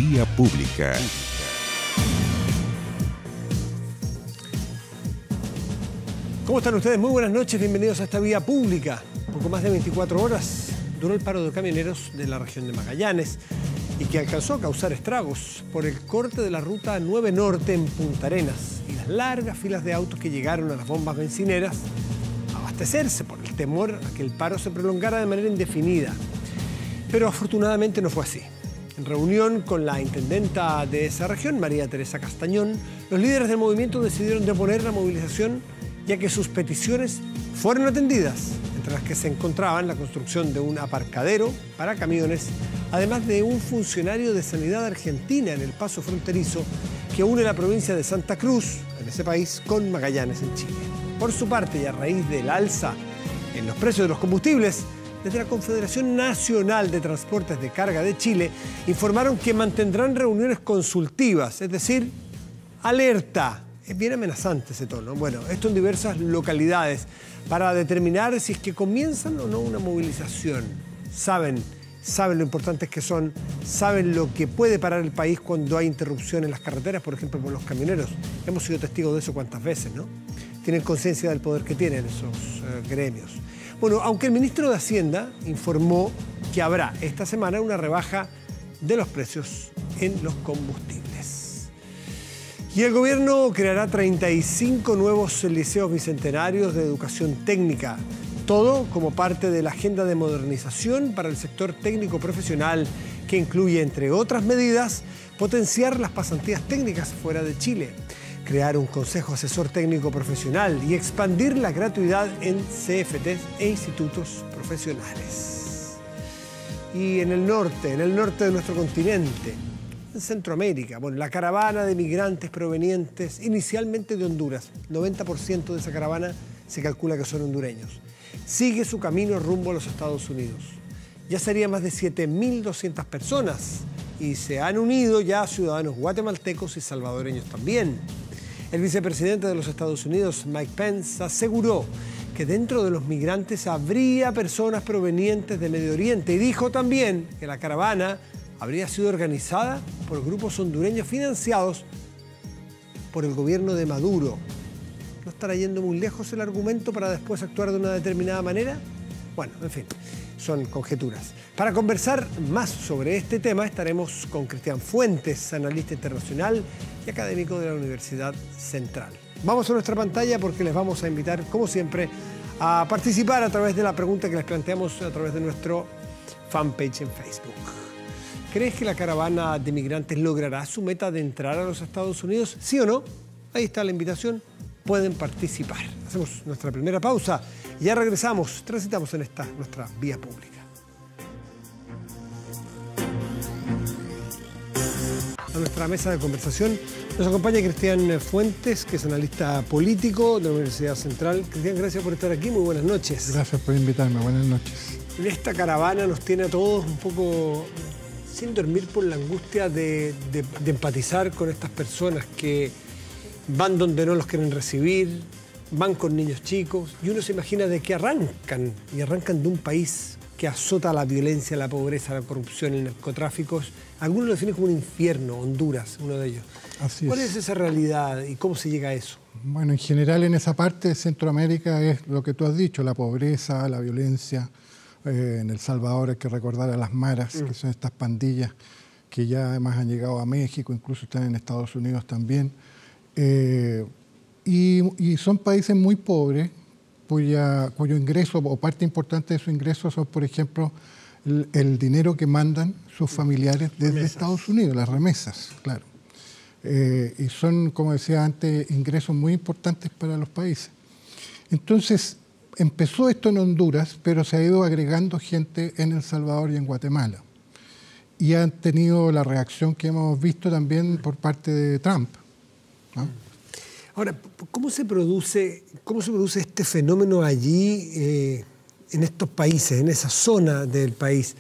Vía Pública. ¿Cómo están ustedes? Muy buenas noches, bienvenidos a esta Vía Pública. Poco más de 24 horas duró el paro de camioneros de la región de Magallanes y que alcanzó a causar estragos por el corte de la ruta 9 Norte en Punta Arenas y las largas filas de autos que llegaron a las bombas bencineras a abastecerse por el temor a que el paro se prolongara de manera indefinida. Pero afortunadamente no fue así. En reunión con la intendenta de esa región, María Teresa Castañón, los líderes del movimiento decidieron deponer la movilización ya que sus peticiones fueron atendidas, entre las que se encontraban la construcción de un aparcadero para camiones, además de un funcionario de Sanidad Argentina en el paso fronterizo que une la provincia de Santa Cruz, en ese país, con Magallanes, en Chile. Por su parte, y a raíz del alza en los precios de los combustibles, desde la Confederación Nacional de Transportes de Carga de Chile informaron que mantendrán reuniones consultivas, es decir, alerta. Es bien amenazante ese tono. Bueno, esto en diversas localidades para determinar si es que comienzan o no una movilización. Saben lo importantes que son, saben lo que puede parar el país cuando hay interrupción en las carreteras, por ejemplo, por los camioneros. Hemos sido testigos de eso cuántas veces, ¿no? Tienen conciencia del poder que tienen esos gremios. Bueno, aunque el ministro de Hacienda informó que habrá esta semana una rebaja de los precios en los combustibles. Y el gobierno creará 35 nuevos liceos bicentenarios de educación técnica, todo como parte de la agenda de modernización para el sector técnico profesional, que incluye, entre otras medidas, potenciar las pasantías técnicas fuera de Chile, crear un consejo asesor técnico profesional y expandir la gratuidad en CFTs e institutos profesionales. Y en el norte de nuestro continente, en Centroamérica, bueno, la caravana de migrantes provenientes inicialmente de Honduras, 90% de esa caravana se calcula que son hondureños, sigue su camino rumbo a los Estados Unidos. Ya serían más de 7.200 personas y se han unido ya ciudadanos guatemaltecos y salvadoreños también. El vicepresidente de los Estados Unidos, Mike Pence, aseguró que dentro de los migrantes habría personas provenientes de Medio Oriente y dijo también que la caravana habría sido organizada por grupos hondureños financiados por el gobierno de Maduro. ¿No estará yendo muy lejos el argumento para después actuar de una determinada manera? Bueno, en fin, son conjeturas. Para conversar más sobre este tema estaremos con Cristian Fuentes, analista internacional y académico de la Universidad Central. Vamos a nuestra pantalla porque les vamos a invitar, como siempre, a participar a través de la pregunta que les planteamos a través de nuestro fanpage en Facebook. ¿Crees que la caravana de migrantes logrará su meta de entrar a los Estados Unidos? ¿Sí o no? Ahí está la invitación. Pueden participar. Hacemos nuestra primera pausa y ya regresamos. Transitamos en esta nuestra vía pública. A nuestra mesa de conversación nos acompaña Cristian Fuentes, que es analista político de la Universidad Central. Cristian, gracias por estar aquí. Muy buenas noches. Gracias por invitarme. Buenas noches. Esta caravana nos tiene a todos un poco sin dormir por la angustia de empatizar con estas personas que van donde no los quieren recibir, van con niños chicos, y uno se imagina de qué arrancan, y arrancan de un país que azota la violencia, la pobreza, la corrupción, el narcotráfico. Algunos lo definen como un infierno, Honduras, uno de ellos. Así ¿Cuál es esa realidad y cómo se llega a eso? Bueno, en general en esa parte de Centroamérica es lo que tú has dicho, la pobreza, la violencia. En El Salvador hay que recordar a las maras, que son estas pandillas que ya además han llegado a México, incluso están en Estados Unidos también. Y son países muy pobres, cuyo ingreso o parte importante de su ingreso son, por ejemplo, el dinero que mandan sus familiares desde Estados Unidos, las remesas, claro. Y son, como decía antes, ingresos muy importantes para los países. Entonces, empezó esto en Honduras, pero se ha ido agregando gente en El Salvador y en Guatemala. Y han tenido la reacción que hemos visto también por parte de Trump, ¿no? Ahora, ¿cómo se produce este fenómeno allí, en estos países, en esa zona del país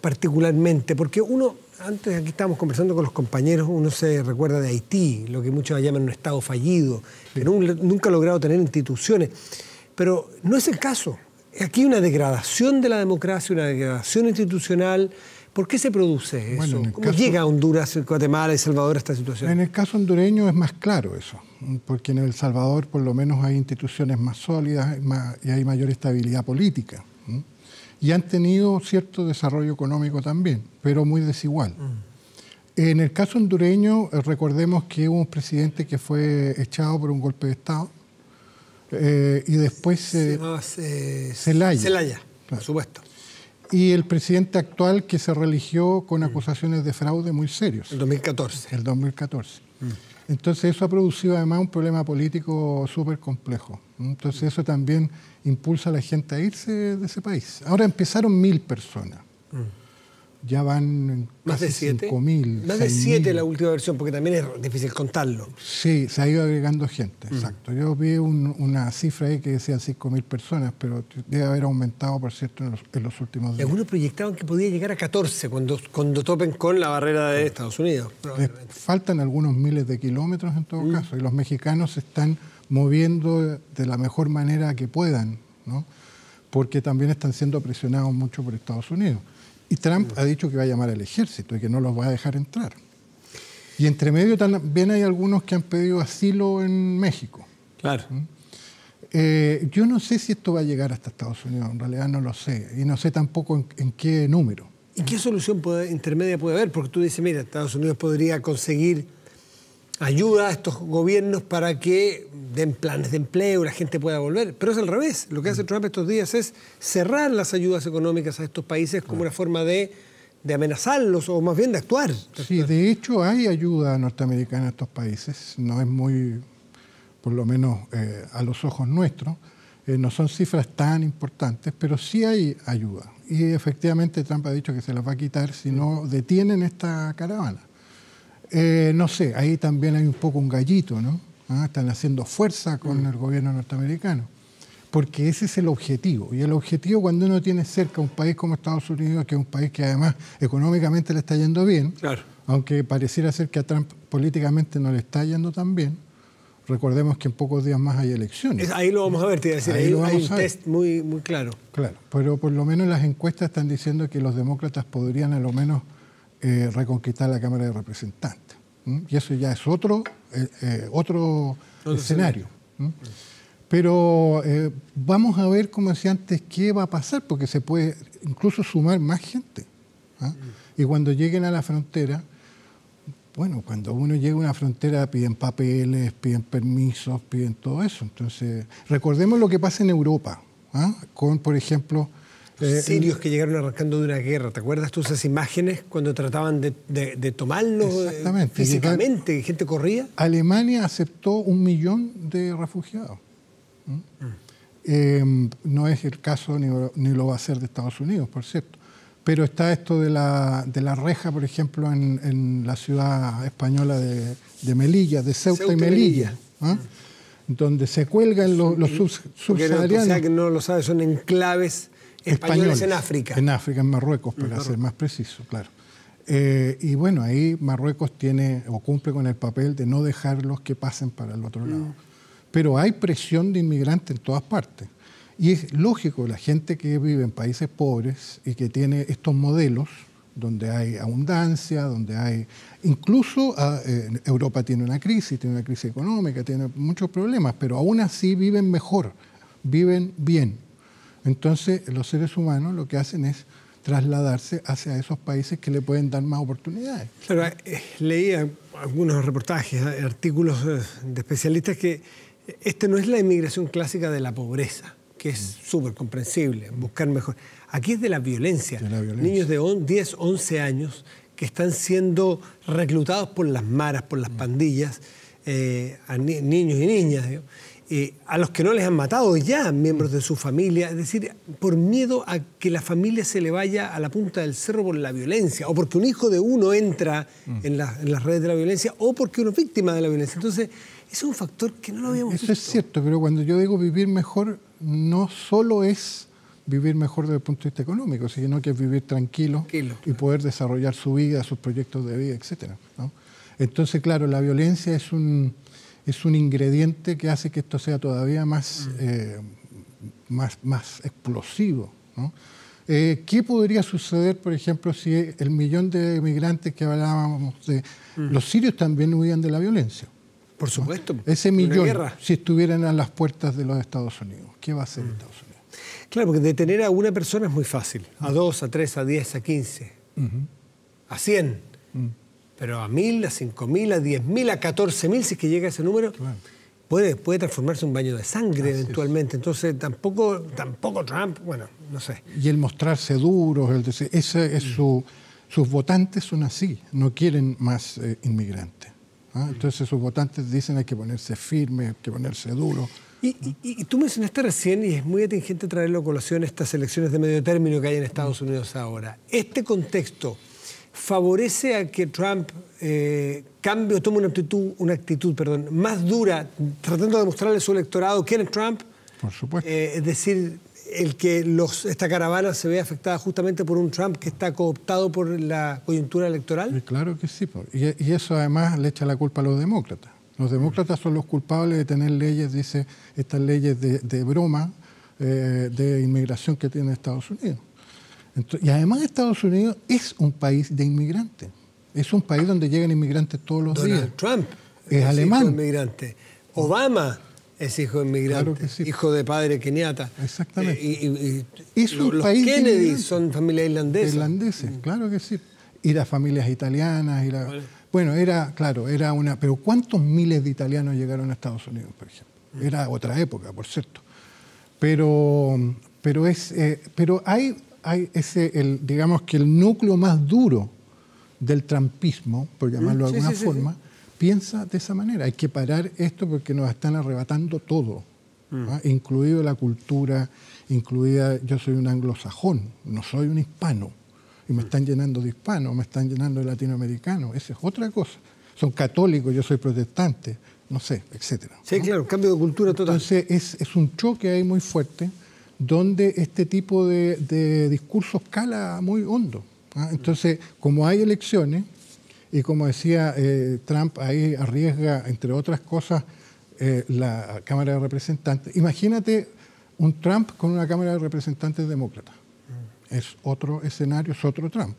particularmente? Porque uno, antes aquí estábamos conversando con los compañeros, uno se recuerda de Haití, lo que muchos llaman un estado fallido, que nunca ha logrado tener instituciones. Pero no es el caso. Aquí hay una degradación de la democracia, una degradación institucional, ¿Por qué se produce eso? Bueno, ¿Cómo llega a Honduras, Guatemala y Salvador a esta situación? En el caso hondureño es más claro eso, porque en El Salvador por lo menos hay instituciones más sólidas y hay mayor estabilidad política. Y han tenido cierto desarrollo económico también, pero muy desigual. En el caso hondureño, recordemos que hubo un presidente que fue echado por un golpe de Estado y después Se llamaba Zelaya. Zelaya, por supuesto. Y el presidente actual que se reeligió con acusaciones de fraude muy serios. El 2014. El 2014. Entonces eso ha producido además un problema político súper complejo. Entonces eso también impulsa a la gente a irse de ese país. Ahora empezaron 1.000 personas. Ya van más de casi 7. 5.000. Más de 7 la última versión, porque también es difícil contarlo. Sí, se ha ido agregando gente, exacto. Yo vi una cifra ahí que decía 5.000 personas, pero debe haber aumentado, por cierto, en los últimos Y días. algunos proyectaban que podía llegar a 14 cuando topen con la barrera de Estados Unidos. Faltan algunos miles de kilómetros en todo caso, y los mexicanos se están moviendo de la mejor manera que puedan, ¿no? Porque también están siendo presionados mucho por Estados Unidos. Y Trump ha dicho que va a llamar al ejército y que no los va a dejar entrar. Y entre medio también hay algunos que han pedido asilo en México. Claro. Yo no sé si esto va a llegar hasta Estados Unidos, en realidad no lo sé. Y no sé tampoco en qué número. ¿Y qué solución intermedia puede haber? Porque tú dices, mira, Estados Unidos podría conseguir ayuda a estos gobiernos para que den planes de empleo, la gente pueda volver. Pero es al revés. Lo que hace Trump estos días es cerrar las ayudas económicas a estos países como una forma de amenazarlos o más bien de actuar. Sí, de hecho hay ayuda norteamericana a estos países. No es muy, por lo menos a los ojos nuestros, no son cifras tan importantes, pero sí hay ayuda. Y efectivamente Trump ha dicho que se las va a quitar si no detienen esta caravana. No sé, ahí también hay un poco un gallito, ¿no? Están haciendo fuerza con el gobierno norteamericano, porque ese es el objetivo. Y el objetivo cuando uno tiene cerca un país como Estados Unidos, que es un país que además económicamente le está yendo bien, claro, aunque pareciera ser que a Trump políticamente no le está yendo tan bien, recordemos que en pocos días más hay elecciones. Ahí lo vamos a ver, te iba a decir, ahí hay un test muy, muy claro. Claro, pero por lo menos las encuestas están diciendo que los demócratas podrían a lo menos reconquistar la Cámara de Representantes. Y eso ya es otro escenario. Pero vamos a ver, como decía antes, qué va a pasar, porque se puede incluso sumar más gente. Y cuando lleguen a la frontera, bueno, cuando uno llega a una frontera piden papeles, piden permisos, piden todo eso. Entonces, recordemos lo que pasa en Europa, con, por ejemplo... sirios que llegaron arrancando de una guerra. ¿Te acuerdas tú esas imágenes cuando trataban de tomarlos físicamente? ¿Gente corría? Alemania aceptó 1 millón de refugiados. No es el caso ni lo va a hacer de Estados Unidos, por cierto. Pero está esto de la reja, por ejemplo, en la ciudad española de Melilla, de Ceuta y Melilla. Donde se cuelgan los subsaharianos. O sea, que no lo sabes, son enclaves españoles en África. En África, en Marruecos, para ser más preciso, claro. Y bueno, ahí Marruecos tiene o cumple con el papel de no dejarlos que pasen para el otro lado. Pero hay presión de inmigrantes en todas partes. Y es lógico, la gente que vive en países pobres y que tiene estos modelos, donde hay abundancia, donde hay... Incluso Europa tiene una crisis económica, tiene muchos problemas, pero aún así viven mejor, viven bien. Entonces, los seres humanos lo que hacen es trasladarse hacia esos países que le pueden dar más oportunidades. Claro, leía algunos reportajes, artículos de especialistas que esta no es la inmigración clásica de la pobreza, que es súper comprensible, buscar mejor. Aquí es de la violencia. Niños de 10, 11 años que están siendo reclutados por las maras, por las pandillas, niños y niñas, digamos, a los que no les han matado ya miembros de su familia, es decir, por miedo a que la familia se le vaya a la punta del cerro por la violencia, o porque un hijo de uno entra en las redes de la violencia, o porque uno es víctima de la violencia. Entonces, ese es un factor que no lo habíamos visto. Eso es cierto, pero cuando yo digo vivir mejor, no solo es vivir mejor desde el punto de vista económico, sino que es vivir tranquilo y poder desarrollar su vida, sus proyectos de vida, etc., ¿no? Entonces, claro, la violencia es un ingrediente que hace que esto sea todavía más explosivo, ¿no? ¿Qué podría suceder, por ejemplo, si el millón de migrantes que hablábamos de... Los sirios también huían de la violencia. Por supuesto. Ese millón, si estuvieran a las puertas de los Estados Unidos, ¿qué va a hacer Estados Unidos? Claro, porque detener a una persona es muy fácil. A 2, a 3, a 10, a 15, a 100. Pero a 1.000, a 5.000, a 10.000, a 14.000, si es que llega ese número, claro, puede transformarse en un baño de sangre eventualmente. Entonces, tampoco Trump, bueno, no sé. Y el mostrarse duros, sus votantes son así, no quieren más inmigrantes. Entonces sus votantes dicen hay que ponerse firme, hay que ponerse duro. Y tú mencionaste recién, y es muy atingente traerlo a colación, estas elecciones de medio término que hay en Estados Unidos ahora. ¿Este contexto favorece a que Trump cambie o tome una actitud más dura, tratando de mostrarle a su electorado quién es Trump? Por supuesto. Es decir, el que esta caravana se vea afectada justamente por un Trump que está cooptado por la coyuntura electoral. Claro que sí. Y eso además le echa la culpa a los demócratas. Los demócratas son los culpables de tener leyes, dice, estas leyes de broma de inmigración que tiene Estados Unidos. Entonces, y además Estados Unidos es un país de inmigrantes. Es un país donde llegan inmigrantes todos los días. Donald Trump es alemán. Hijo de inmigrante. Obama es hijo de inmigrante, claro que sí, hijo de padre keniata. Exactamente. Los Kennedy son familia irlandesa. Irlandeses, claro que sí. Y las familias italianas. Bueno, era una... Pero ¿cuántos miles de italianos llegaron a Estados Unidos, por ejemplo? Era otra época, por cierto. Pero hay digamos que el núcleo más duro del trumpismo, por llamarlo de alguna forma, piensa de esa manera. Hay que parar esto porque nos están arrebatando todo, incluido la cultura, yo soy un anglosajón, no soy un hispano, y me están llenando de hispanos, me están llenando de latinoamericanos, esa es otra cosa. Son católicos, yo soy protestante, no sé, etcétera. Sí, claro, cambio de cultura total. Entonces es un choque ahí muy fuerte, donde este tipo de discursos cala muy hondo. Entonces, como hay elecciones, y como decía Trump, ahí arriesga, entre otras cosas, la Cámara de Representantes. Imagínate un Trump con una Cámara de Representantes demócrata. Es otro escenario, es otro Trump.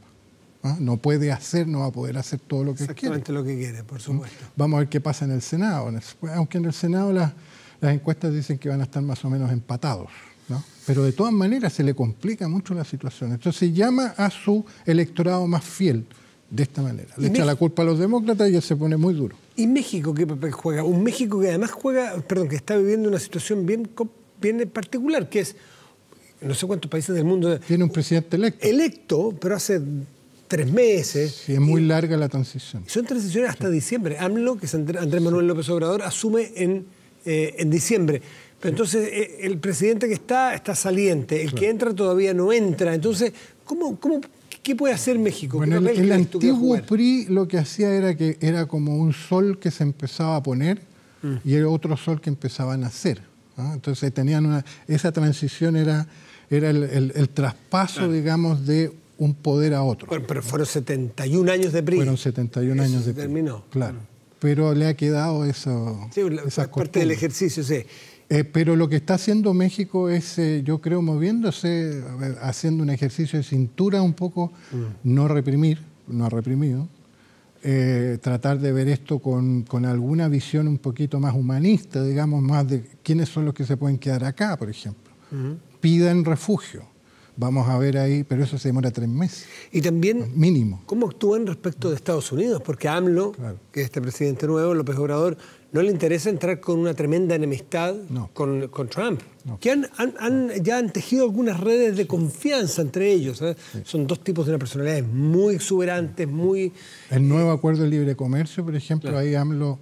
No va a poder hacer todo lo que quiere. Exactamente lo que quiere, por supuesto. Vamos a ver qué pasa en el Senado. Aunque en el Senado las encuestas dicen que van a estar más o menos empatados, ¿no? Pero de todas maneras se le complica mucho la situación. Entonces llama a su electorado más fiel de esta manera. Le echa la culpa a los demócratas y él se pone muy duro. ¿Y México qué papel juega? Un México que además que está viviendo una situación bien particular, que es, no sé cuántos países del mundo... Tiene un presidente electo. Electo, pero hace 3 meses. Sí, es muy larga la transición. Son transiciones hasta diciembre. AMLO, que es Andrés Manuel López Obrador, asume en diciembre. Pero entonces el presidente que está saliente, el que entra todavía no entra. Entonces, ¿qué puede hacer México? Bueno, el antiguo PRI lo que hacía era como un sol que se empezaba a poner y el otro sol que empezaba a nacer. Entonces tenían esa transición era el traspaso, digamos, de un poder a otro. Bueno, pero fueron 71 años de PRI. Fueron 71 años de PRI. Terminó. Claro. Pero le ha quedado eso. Sí, parte del ejercicio, sí. Pero lo que está haciendo México es, yo creo, moviéndose, haciendo un ejercicio de cintura un poco, no reprimir, no ha reprimido, tratar de ver esto con alguna visión un poquito más humanista, digamos, más de quiénes son los que se pueden quedar acá, por ejemplo. Pidan refugio. Vamos a ver ahí, pero eso se demora 3 meses. Y también, mínimo. ¿Cómo actúan respecto de Estados Unidos? Porque a AMLO, que es este presidente nuevo, López Obrador, no le interesa entrar con una tremenda enemistad con Trump. No. Que ya han tejido algunas redes de confianza entre ellos. Sí. Son dos tipos de una personalidad muy exuberantes, muy... El nuevo acuerdo de libre comercio, por ejemplo, ahí AMLO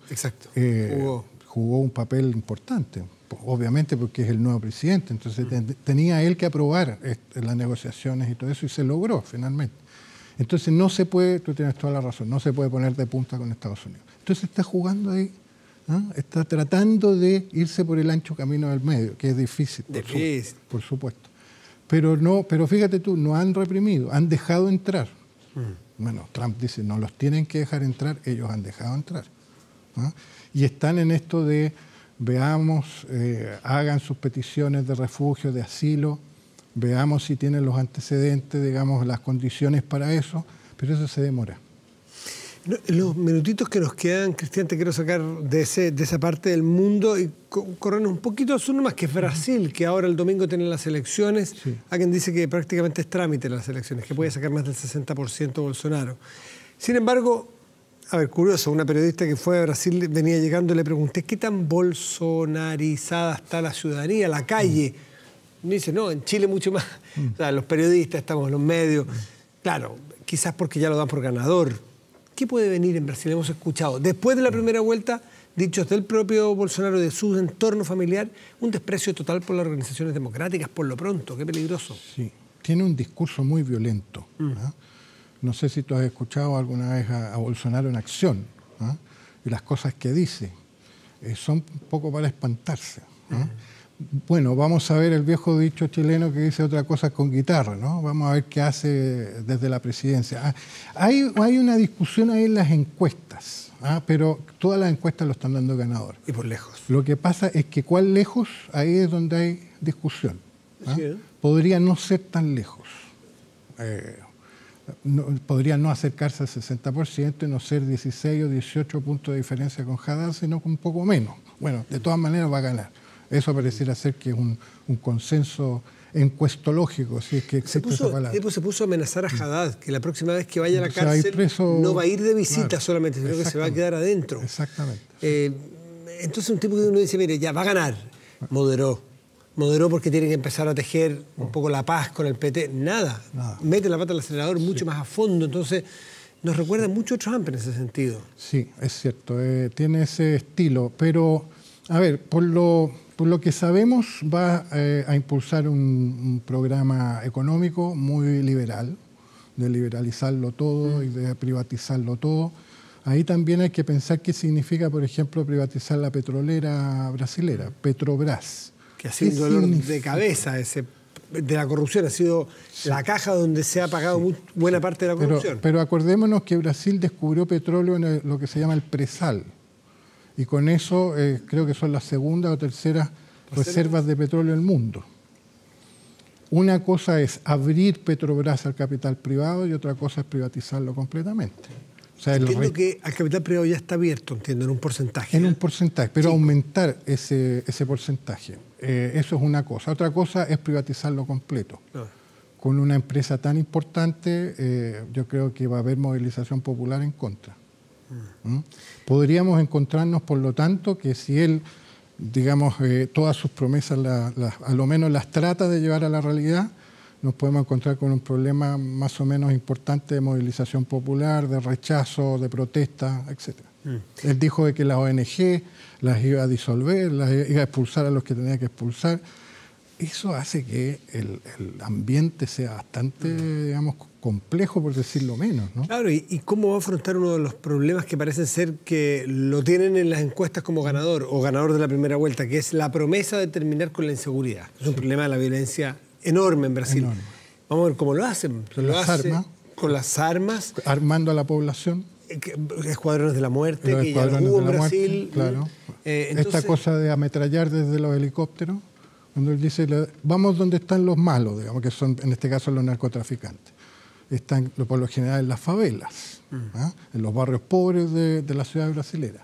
jugó un papel importante. Obviamente porque es el nuevo presidente, entonces tenía él que aprobar las negociaciones y todo eso, y se logró finalmente. Entonces no se puede, tú tienes toda la razón, no se puede poner de punta con Estados Unidos. Entonces está jugando ahí, está tratando de irse por el ancho camino del medio, que es difícil, por supuesto. Pero fíjate tú, no han reprimido, han dejado entrar. Bueno, Trump dice, no los tienen que dejar entrar, ellos han dejado entrar. Y están en esto de... Veamos, hagan sus peticiones de refugio, de asilo, veamos si tienen los antecedentes, digamos, las condiciones para eso, pero eso se demora. Los minutitos que nos quedan, Cristian, te quiero sacar de esa parte del mundo y corrernos un poquito al sur nomás, que es Brasil, que ahora el domingo tiene las elecciones. Sí. Alguien dice que prácticamente es trámite las elecciones, que puede sacar más del 60% Bolsonaro. Sin embargo, a ver, curioso, una periodista que fue a Brasil venía llegando y le pregunté qué tan bolsonarizada está la ciudadanía, la calle. Me dice, no, en Chile mucho más. O sea, los periodistas, estamos en los medios. Claro, quizás porque ya lo dan por ganador. ¿Qué puede venir en Brasil? Hemos escuchado, después de la primera vuelta, dichos del propio Bolsonaro, de su entorno familiar, un desprecio total por las organizaciones democráticas, por lo pronto. Qué peligroso. Sí, tiene un discurso muy violento. No sé si tú has escuchado alguna vez a Bolsonaro en acción, y las cosas que dice son un poco para espantarse. Bueno, vamos a ver el viejo dicho chileno que dice otra cosa con guitarra, ¿no? Vamos a ver qué hace desde la presidencia. Hay una discusión ahí en las encuestas, pero todas las encuestas lo están dando ganador. Y por lejos. Lo que pasa es que cuál lejos, ahí es donde hay discusión. Sí, podría no ser tan lejos. Podría no acercarse al 60% y no ser 16 o 18 puntos de diferencia con Haddad, sino con un poco menos. Bueno, de todas maneras va a ganar. Eso pareciera ser que es un consenso encuestológico, si es que existe esa palabra. Se puso a amenazar a Haddad, que la próxima vez que vaya a la cárcel no va a ir de visita solamente, sino que se va a quedar adentro. Exactamente. Entonces un tipo que uno dice, mire, ya va a ganar, moderó porque tiene que empezar a tejer un poco la paz con el PT. Nada. Mete la pata al acelerador mucho más a fondo. Entonces nos recuerda mucho a Trump en ese sentido. Sí, es cierto. Tiene ese estilo. Pero, a ver, por lo que sabemos, va a impulsar un programa económico muy liberal, de liberalizarlo todo y de privatizarlo todo. Ahí también hay que pensar qué significa, por ejemplo, privatizar la petrolera brasilera, Petrobras. Que ha sido un dolor de cabeza de la corrupción, ha sido la caja donde se ha pagado buena parte de la corrupción. Pero acordémonos que Brasil descubrió petróleo en lo que se llama el presal. Y con eso creo que son las segundas o terceras reservas de petróleo del mundo. Una cosa es abrir Petrobras al capital privado y otra cosa es privatizarlo completamente. O sea, entiendo que al capital privado ya está abierto, entiendo, en un porcentaje. En un porcentaje, pero aumentar ese porcentaje. Eso es una cosa. Otra cosa es privatizarlo completo. Con una empresa tan importante, yo creo que va a haber movilización popular en contra. Podríamos encontrarnos, por lo tanto, que si él, digamos, todas sus promesas, a lo menos las trata de llevar a la realidad, nos podemos encontrar con un problema más o menos importante de movilización popular, de rechazo, de protesta, etc. Él dijo de que las ONG las iba a disolver, las iba a expulsar a los que tenía que expulsar. Eso hace que el ambiente sea bastante, digamos, complejo, por decirlo menos, ¿no? Claro, ¿y cómo va a afrontar uno de los problemas que parecen ser que lo tienen en las encuestas como ganador o ganador de la primera vuelta, que es la promesa de terminar con la inseguridad? Es un problema de la violencia enorme en Brasil. Enorme. Vamos a ver cómo lo hacen. Con las armas. Armando a la población. Escuadrones de la muerte, que ya hubo en Brasil. Claro. Esta cosa de ametrallar desde los helicópteros, cuando él dice, vamos donde están los malos, digamos, que son en este caso los narcotraficantes. Están por lo general en las favelas, en los barrios pobres de la ciudad brasilera.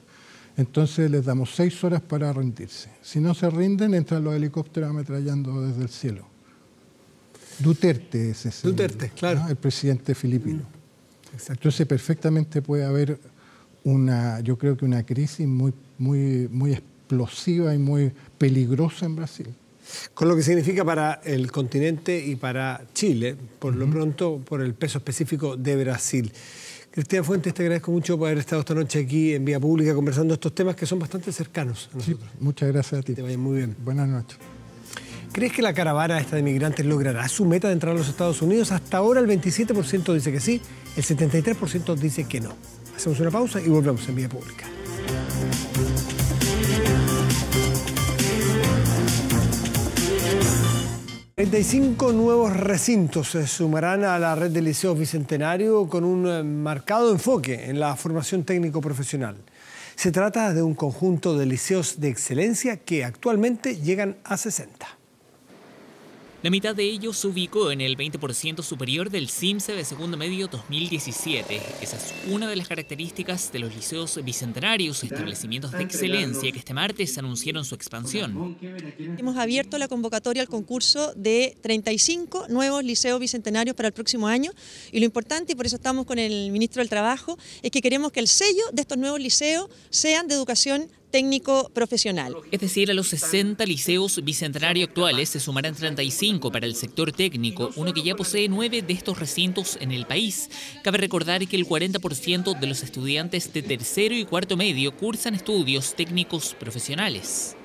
Entonces les damos 6 horas para rendirse. Si no se rinden, entran los helicópteros ametrallando desde el cielo. Duterte es ese. Duterte, claro. El presidente filipino. Entonces perfectamente puede haber yo creo que una crisis muy explosiva y muy peligrosa en Brasil. Con lo que significa para el continente y para Chile, por lo pronto, por el peso específico de Brasil. Cristian Fuentes, te agradezco mucho por haber estado esta noche aquí en Vía Pública conversando estos temas que son bastante cercanos a nosotros. Sí, muchas gracias a ti. Que te vaya muy bien. Buenas noches. ¿Crees que la caravana esta de migrantes logrará su meta de entrar a los Estados Unidos? Hasta ahora el 27% dice que sí, el 73% dice que no. Hacemos una pausa y volvemos en Vía Pública. ...35 nuevos recintos se sumarán a la red de liceos Bicentenario con un marcado enfoque en la formación técnico-profesional. Se trata de un conjunto de liceos de excelencia que actualmente llegan a 60. La mitad de ellos se ubicó en el 20% superior del CIMSE de segundo medio 2017. Esa es una de las características de los liceos bicentenarios, establecimientos de excelencia que este martes anunciaron su expansión. Hemos abierto la convocatoria al concurso de 35 nuevos liceos bicentenarios para el próximo año, y lo importante, y por eso estamos con el ministro del Trabajo, es que queremos que el sello de estos nuevos liceos sean de educación técnico-profesional. Es decir, a los 60 liceos bicentenarios actuales se sumarán 35 para el sector técnico, uno que ya posee 9 de estos recintos en el país. Cabe recordar que el 40% de los estudiantes de tercero y cuarto medio cursan estudios técnicos profesionales.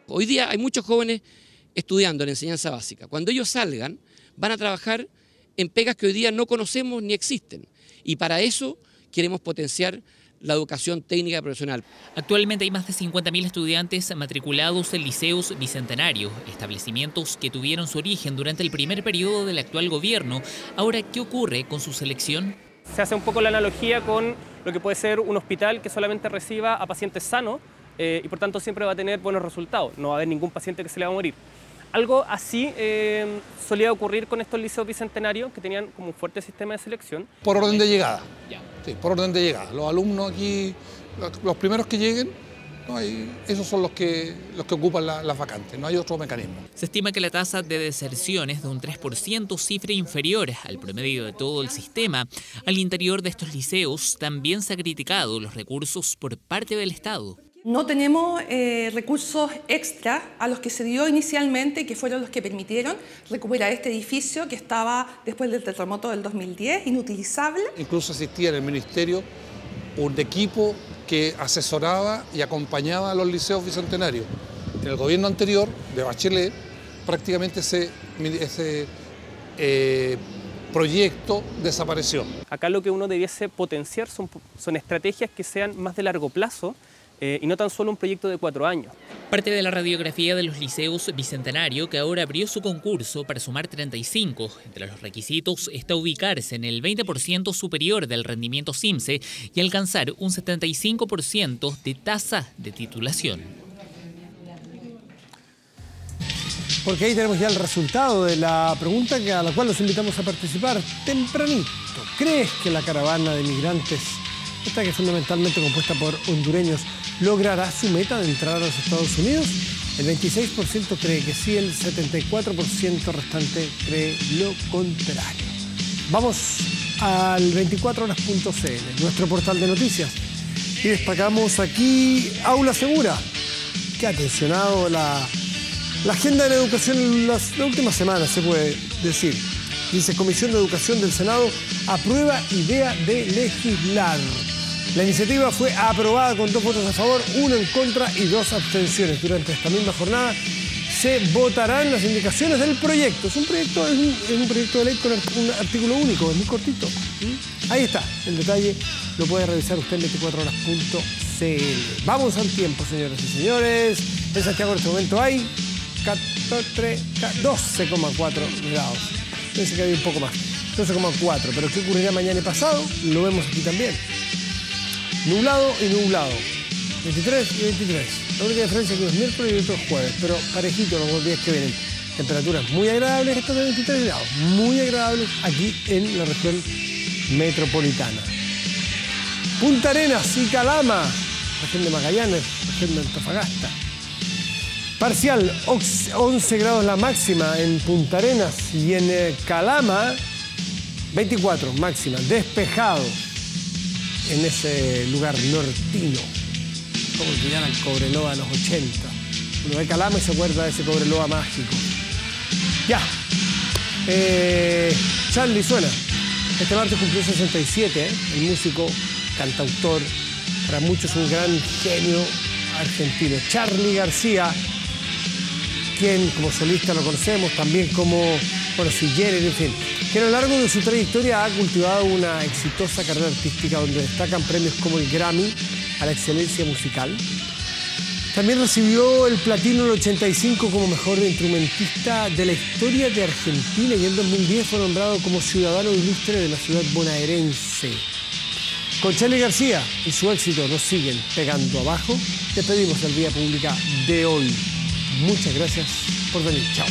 Hoy día hay muchos jóvenes estudiando en enseñanza básica. Cuando ellos salgan, van a trabajar en pegas que hoy día no conocemos ni existen. Y para eso queremos potenciar la educación técnica profesional. Actualmente hay más de 50.000 estudiantes matriculados en liceos bicentenarios, establecimientos que tuvieron su origen durante el primer periodo del actual gobierno. Ahora, ¿qué ocurre con su selección? Se hace un poco la analogía con lo que puede ser un hospital que solamente reciba a pacientes sanos y por tanto siempre va a tener buenos resultados, no va a haber ningún paciente que se le va a morir. Algo así solía ocurrir con estos liceos bicentenarios que tenían como un fuerte sistema de selección. Por orden de llegada. Sí, por orden de llegada. Los alumnos aquí, los primeros que lleguen, esos son los que ocupan las vacantes, no hay otro mecanismo. Se estima que la tasa de deserción es de un 3%, cifra inferior al promedio de todo el sistema. Al interior de estos liceos también se ha criticado los recursos por parte del Estado. No tenemos recursos extra a los que se dio inicialmente, que fueron los que permitieron recuperar este edificio que estaba después del terremoto del 2010, inutilizable. Incluso existía en el ministerio un equipo que asesoraba y acompañaba a los liceos bicentenarios. En el gobierno anterior, de Bachelet, prácticamente ese proyecto desapareció. Acá lo que uno debiese potenciar son estrategias que sean más de largo plazo, y no tan solo un proyecto de 4 años. Parte de la radiografía de los liceos bicentenario, que ahora abrió su concurso para sumar 35. Entre los requisitos está ubicarse en el 20% superior del rendimiento CIMSE y alcanzar un 75% de tasa de titulación. Porque ahí tenemos ya el resultado de la pregunta a la cual los invitamos a participar tempranito. ¿Crees que la caravana de migrantes, esta que es fundamentalmente compuesta por hondureños, logrará su meta de entrar a los Estados Unidos? El 26% cree que sí, el 74% restante cree lo contrario. Vamos al 24horas.cl, nuestro portal de noticias, y destacamos aquí Aula Segura, que ha tensionado la agenda de la educación en las últimas semanas, se puede decir. Dice: Comisión de Educación del Senado aprueba idea de legislar. La iniciativa fue aprobada con 2 votos a favor, 1 en contra y 2 abstenciones. Durante esta misma jornada se votarán las indicaciones del proyecto. Es un proyecto de ley con un artículo único, es muy cortito. Ahí está, el detalle lo puede revisar usted en 24horas.cl. Vamos al tiempo, señoras y señores. En Santiago en este momento hay 12,4 grados. Pensé que había un poco más, 12,4. Pero ¿qué ocurrirá mañana y pasado? Lo vemos aquí también. Nublado y nublado, 23 y 23. La única diferencia es que es miércoles y otros jueves, pero parejito los 2 días que vienen. Temperaturas muy agradables, estas de 23 grados, muy agradables aquí en la región metropolitana. Punta Arenas y Calama, región de Magallanes, región de Antofagasta. Parcial, 11 grados la máxima en Punta Arenas y en Calama, 24 máxima, despejado. En ese lugar nortino, como el que llaman Cobreloa a los 80. Uno ve Calama y se acuerda de ese Cobreloa mágico. Ya. Charly suena. Este martes cumplió 67, el músico, cantautor, para muchos un gran genio argentino. Charly García, quien como solista lo conocemos, también como, bueno, Sui Generis, en fin, que a lo largo de su trayectoria ha cultivado una exitosa carrera artística donde destacan premios como el Grammy a la excelencia musical. También recibió el platino en el 85 como mejor instrumentista de la historia de Argentina y en 2010 fue nombrado como ciudadano ilustre de la ciudad bonaerense. Con Charly García y su éxito nos siguen pegando abajo. Despedimos el Vía Pública de hoy. Muchas gracias por venir. Chao.